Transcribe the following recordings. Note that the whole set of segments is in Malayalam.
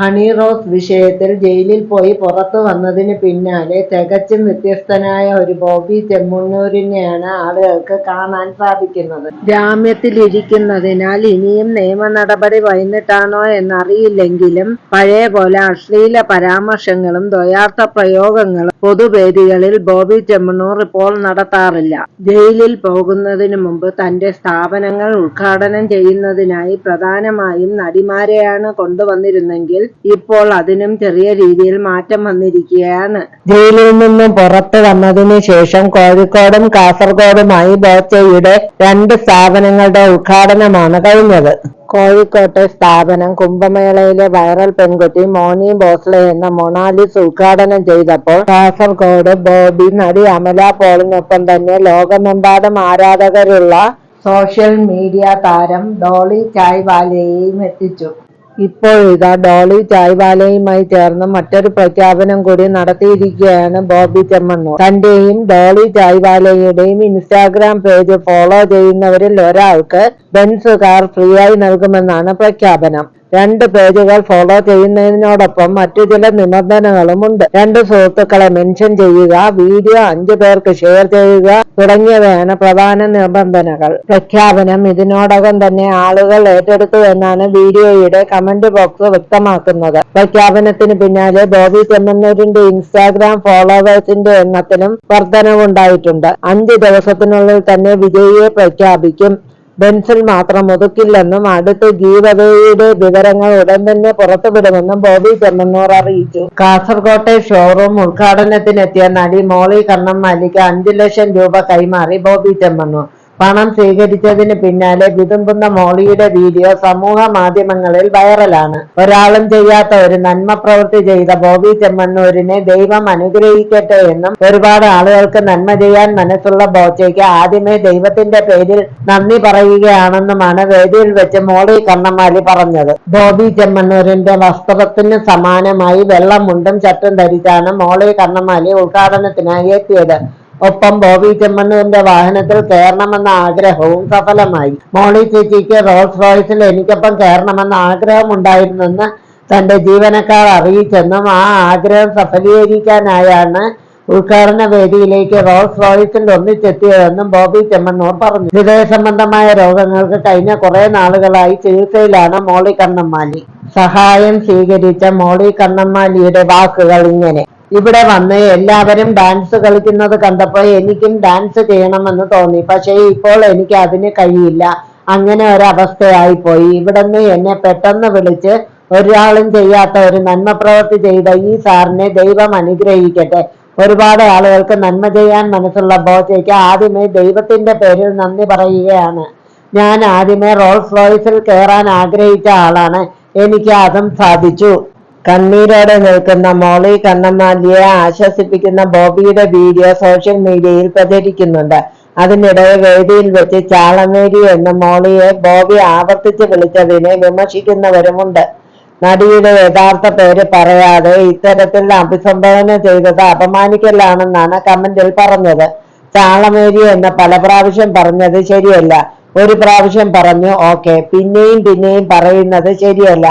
ഹണി റോസ് വിഷയത്തിൽ ജയിലിൽ പോയി പുറത്തു വന്നതിന് പിന്നാലെ തികച്ചും വ്യത്യസ്തനായ ഒരു ബോബി ചെമ്മണ്ണൂരിനെയാണ് ആളുകൾക്ക് കാണാൻ സാധിക്കുന്നത്. ജാമ്യത്തിലിരിക്കുന്നതിനാൽ ഇനിയും നിയമ നടപടി വൈകിട്ടാണോ എന്നറിയില്ലെങ്കിലും പഴയ പോലെ അശ്ലീല പരാമർശങ്ങളും ദ്വയാർത്ഥ പ്രയോഗങ്ങളും പൊതുവേദികളിൽ ബോബി ചെമ്മണ്ണൂർ ഇപ്പോൾ നടത്താറില്ല. ജയിലിൽ പോകുന്നതിന് മുമ്പ് തന്റെ സ്ഥാപനങ്ങൾ ഉദ്ഘാടനം ചെയ്യുന്നതിനായി പ്രധാനമായും നടിമാരെയാണ് കൊണ്ടുവന്നിരുന്നെങ്കിൽ ഇപ്പോൾ അതിനും ചെറിയ രീതിയിൽ മാറ്റം വന്നിരിക്കുകയാണ്. ജയിലിൽ നിന്നും പുറത്തു വന്നതിന് ശേഷം കോഴിക്കോടും കാസർഗോഡുമായി ബോച്ചയുടെ 2 സ്ഥാപനങ്ങളുടെ ഉദ്ഘാടനമാണ് കഴിഞ്ഞത്. കോഴിക്കോട്ടെ സ്ഥാപനം കുംഭമേളയിലെ വൈറൽ പെൺകുട്ടി മോനി ഭോസ്ലെ എന്ന മൊണാലിസ് ഉദ്ഘാടനം ചെയ്തപ്പോൾ കാസർഗോഡ് ബോബി നടി അമല പോളിനൊപ്പം തന്നെ ലോകമെമ്പാടും ആരാധകരുള്ള സോഷ്യൽ മീഡിയ താരം ഡോളി ചായ്വാലയെയും എത്തിച്ചു. ഇപ്പോഴിതാ ഡോളി ചായ്വാലയുമായി ചേർന്ന് മറ്റൊരു പ്രഖ്യാപനം കൂടി നടത്തിയിരിക്കുകയാണ് ബോബി ചെമ്മണ്ണൂർ. തന്റെയും ഡോളി ചായ്വാലയുടെയും ഇൻസ്റ്റാഗ്രാം പേജ് ഫോളോ ചെയ്യുന്നവരിൽ ഒരാൾക്ക് ബെൻസ് കാർ ഫ്രീയായി നൽകുമെന്നാണ് പ്രഖ്യാപനം. 2 പേജുകൾ ഫോളോ ചെയ്യുന്നതിനോടൊപ്പം മറ്റു ചില നിബന്ധനകളുമുണ്ട്. 2 സുഹൃത്തുക്കളെ മെൻഷൻ ചെയ്യുക, വീഡിയോ 5 പേർക്ക് ഷെയർ ചെയ്യുക തുടങ്ങിയവയാണ് പ്രധാന നിബന്ധനകൾ. പ്രഖ്യാപനം ഇതിനോടകം തന്നെ ആളുകൾ ഏറ്റെടുത്തു എന്നാണ് വീഡിയോയുടെ കമന്റ് ബോക്സ് വ്യക്തമാക്കുന്നത്. പ്രഖ്യാപനത്തിന് പിന്നാലെ ബോബി ചെമ്മണ്ണൂരിന്റെ ഇൻസ്റ്റാഗ്രാം ഫോളോവേഴ്സിന്റെ എണ്ണത്തിലും വർധനവുണ്ടായിട്ടുണ്ട്. 5 ദിവസത്തിനുള്ളിൽ തന്നെ വിജയിയെ പ്രഖ്യാപിക്കും. ബെൻസിൽ മാത്രം ഒതുക്കില്ലെന്നും അടുത്ത ഗീവ് അവേയുടെ വിവരങ്ങൾ ഉടൻ തന്നെ പുറത്തുവിടുമെന്നും ബോബി ചെമ്മണ്ണൂർ അറിയിച്ചു. കാസർകോട്ടെ ഷോറൂം ഉദ്ഘാടനത്തിനെത്തിയ നടി മോളി കണ്ണമ്മാലിക്ക് 5 ലക്ഷം രൂപ കൈമാറി ബോബി ചെമ്മണ്ണൂർ. പണം സ്വീകരിച്ചതിന് പിന്നാലെ വിതുമ്പുന്ന മോളിയുടെ വീഡിയോ സമൂഹ മാധ്യമങ്ങളിൽ വൈറലാണ്. ഒരാളും ചെയ്യാത്ത ഒരു നന്മ പ്രവൃത്തി ചെയ്ത ബോബി ചെമ്മണ്ണൂരിനെ ദൈവം അനുഗ്രഹിക്കട്ടെ എന്നും ഒരുപാട് ആളുകൾക്ക് നന്മ ചെയ്യാൻ മനസ്സുള്ള ബോച്ചയ്ക്ക് ആദ്യമേ ദൈവത്തിന്റെ പേരിൽ നന്ദി പറയുകയാണെന്നുമാണ് വേദിയിൽ വെച്ച് മോളി കണ്ണമ്മാലി പറഞ്ഞത്. ബോബി ചെമ്മണ്ണൂരിന്റെ വസ്ത്രത്തിന് സമാനമായി വെള്ള മുണ്ടും ഷർട്ടും ധരിച്ചാണ് മോളി കണ്ണമ്മാലി ഉദ്ഘാടനത്തിനായി എത്തിയത്. ഒപ്പം ബോബി ചെമ്മണ്ണൂരിന്റെ വാഹനത്തിൽ കയറണമെന്ന ആഗ്രഹവും സഫലമായി. മോളി ചേച്ചിക്ക് റോൾസ് റോയ്സിൽ എനിക്കൊപ്പം കയറണമെന്ന ആഗ്രഹമുണ്ടായിരുന്നെന്ന് തന്റെ ജീവനക്കാർ അറിയിച്ചെന്നും ആ ആഗ്രഹം സഫലീകരിക്കാനായാണ് ഉദ്ഘാടന വേദിയിലേക്ക് റോൾസ് റോയ്സിൽ ഒന്നിച്ചെത്തിയതെന്നും ബോബി ചെമ്മണ്ണൂർ പറഞ്ഞു. ഹൃദയ സംബന്ധമായ രോഗങ്ങൾക്ക് കഴിഞ്ഞ കുറെ നാളുകളായി ചികിത്സയിലാണ് മോളി കണ്ണമ്മാലി. സഹായം സ്വീകരിച്ച മോളി കണ്ണമ്മാലിയുടെ വാക്കുകൾ ഇങ്ങനെ: ഇവിടെ വന്ന് എല്ലാവരും ഡാൻസ് കളിക്കുന്നത് കണ്ടപ്പോൾ എനിക്കും ഡാൻസ് ചെയ്യണമെന്ന് തോന്നി. പക്ഷേ ഇപ്പോൾ എനിക്ക് അതിന് കഴിയില്ല. അങ്ങനെ ഒരവസ്ഥയായിപ്പോയി. ഇവിടുന്ന് എന്നെ പെട്ടെന്ന് വിളിച്ച് ഒരാളും ചെയ്യാത്ത ഒരു നന്മ പ്രവൃത്തി ചെയ്ത ഈ സാറിനെ ദൈവം അനുഗ്രഹിക്കട്ടെ. ഒരുപാട് ആളുകൾക്ക് നന്മ ചെയ്യാൻ മനസ്സുള്ള ബോച്ചയ്ക്ക് ആദ്യമേ ദൈവത്തിന്റെ പേരിൽ നന്ദി പറയുകയാണ്. ഞാൻ ആദ്യമേ റോൾസ് റോയ്സിൽ കയറാൻ ആഗ്രഹിച്ച ആളാണ്. എനിക്ക് അതും സാധിച്ചു. കണ്ണീരോടെ നിൽക്കുന്ന മോളി കണ്ണമ്മാലിയെ ആശ്വസിപ്പിക്കുന്ന ബോബിയുടെ വീഡിയോ സോഷ്യൽ മീഡിയയിൽ പ്രചരിക്കുന്നുണ്ട്. അതിനിടെ വേദിയിൽ വെച്ച് ചാളമേരി എന്ന മോളിയെ ബോബി ആവർത്തിച്ച് വിളിച്ചതിനെ വിമർശിക്കുന്നവരുമുണ്ട്. നടിയുടെ യഥാർത്ഥ പേര് പറയാതെ ഇത്തരത്തിൽ അഭിസംബോധന ചെയ്തത് അപമാനിക്കലാണെന്നാണ് കമന്റിൽ പറഞ്ഞത്. ചാളമേരി എന്ന് പല പ്രാവശ്യം പറഞ്ഞത് ശരിയല്ല. ഒരു പ്രാവശ്യം പറഞ്ഞു ഓക്കെ, പിന്നെയും പറയുന്നത് ശരിയല്ല.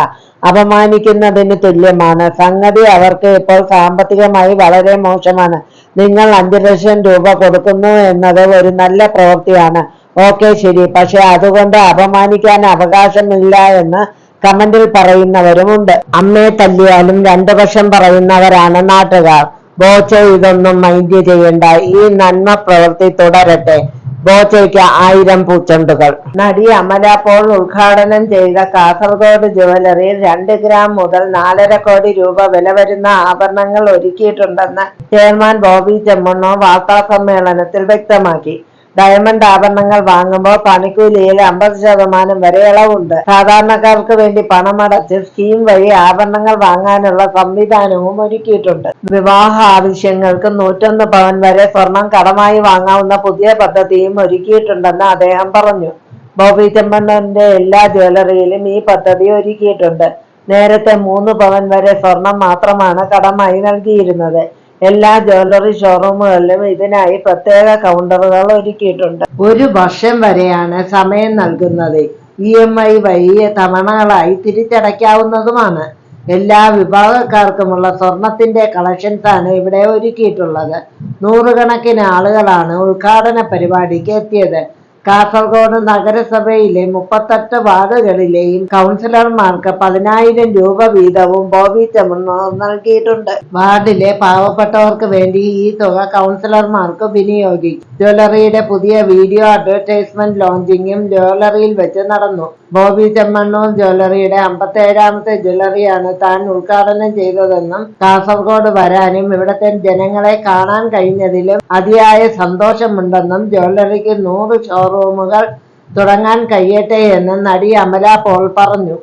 അപമാനിക്കുന്നതിന് തുല്യമാണ്. സംഗതി അവർക്ക് ഇപ്പോൾ സാമ്പത്തികമായി വളരെ മോശമാണ്. നിങ്ങൾ 5 ലക്ഷം രൂപ കൊടുക്കുന്നു എന്നത് ഒരു നല്ല പ്രവൃത്തിയാണ്. ഓക്കെ ശരി, പക്ഷെ അതുകൊണ്ട് അപമാനിക്കാൻ അവകാശമില്ല എന്ന് കമന്റിൽ പറയുന്നവരുമുണ്ട്. അമ്മയെ തല്ലിയാലും 2 പക്ഷം പറയുന്നവരാണ് നാട്ടുകാർ. ബോച്ച ഇതൊന്നും മൈൻഡ് ചെയ്യണ്ട. ഈ നന്മ പ്രവൃത്തി തുടരട്ടെ. ബോച്ചയ്ക്ക് 1000 പൂച്ചെണ്ടുകൾ. നടി അമല പോൾ ഉദ്ഘാടനം ചെയ്ത കാസർഗോഡ് ജുവലറിയിൽ 2 ഗ്രാം മുതൽ 4.5 കോടി രൂപ വില വരുന്ന ആഭരണങ്ങൾ ഒരുക്കിയിട്ടുണ്ടെന്ന് ചെയർമാൻ ബോബി ചെമ്മണ്ണൂർ വാർത്താ സമ്മേളനത്തിൽ വ്യക്തമാക്കി. ഡയമണ്ട് ആഭരണങ്ങൾ വാങ്ങുമ്പോൾ പണിക്കൂലിയിൽ 50% വരെ ഇളവുണ്ട്. സാധാരണക്കാർക്ക് വേണ്ടി പണമടച്ച് സ്കീം വഴി ആഭരണങ്ങൾ വാങ്ങാനുള്ള സംവിധാനവും ഒരുക്കിയിട്ടുണ്ട്. വിവാഹ ആവശ്യങ്ങൾക്ക് 101 പവൻ വരെ സ്വർണം കടമായി വാങ്ങാവുന്ന പുതിയ പദ്ധതിയും ഒരുക്കിയിട്ടുണ്ടെന്ന് അദ്ദേഹം പറഞ്ഞു. ബോബി ചെമ്മണ്ണൂരിന്റെ എല്ലാ ജ്വല്ലറിയിലും ഈ പദ്ധതി ഒരുക്കിയിട്ടുണ്ട്. നേരത്തെ 3 പവൻ വരെ സ്വർണം മാത്രമാണ് കടമായി നൽകിയിരുന്നത്. എല്ലാ ജ്വല്ലറി ഷോറൂമുകളിലും ഇതിനായി പ്രത്യേക കൗണ്ടറുകൾ ഒരുക്കിയിട്ടുണ്ട്. 1 വർഷം വരെയാണ് സമയം നൽകുന്നത്. EMI വഴി തവണകളായി തിരിച്ചടയ്ക്കാവുന്നതുമാണ്. എല്ലാ വിഭാഗക്കാർക്കുമുള്ള സ്വർണത്തിന്റെ കളക്ഷൻസാണ് ഇവിടെ ഒരുക്കിയിട്ടുള്ളത്. നൂറുകണക്കിന് ആളുകളാണ് ഉദ്ഘാടന പരിപാടിക്ക് എത്തിയത്. കാസർഗോഡ് നഗരസഭയിലെ 38 വാർഡുകളിലെയും കൗൺസിലർമാർക്ക് 10,000 രൂപ വീതവും ബോബി ചെമ്മണ്ണൂർ നൽകിയിട്ടുണ്ട്. വാർഡിലെ പാവപ്പെട്ടവർക്ക് വേണ്ടി ഈ തുക കൗൺസിലർമാർക്ക് വിനിയോഗിക്കും. ജ്വല്ലറിയുടെ പുതിയ വീഡിയോ അഡ്വർടൈസ്മെന്റ് ലോഞ്ചിങ്ങും ജ്വല്ലറിയിൽ വെച്ച് നടന്നു. ബോബി ചെമ്മണ്ണൂർ ജ്വല്ലറിയുടെ 57ാമത്തെ ജ്വല്ലറിയാണ് താൻ ഉദ്ഘാടനം ചെയ്തതെന്നും കാസർഗോഡ് വരാനും ഇവിടത്തെ ജനങ്ങളെ കാണാൻ കഴിഞ്ഞതിലും അതിയായ സന്തോഷമുണ്ടെന്നും ജ്വല്ലറിക്ക് 100 ഷോറൂമുകൾ തുടങ്ങാൻ കഴിയട്ടെ എന്നും നടി അമല പോൾ പറഞ്ഞു.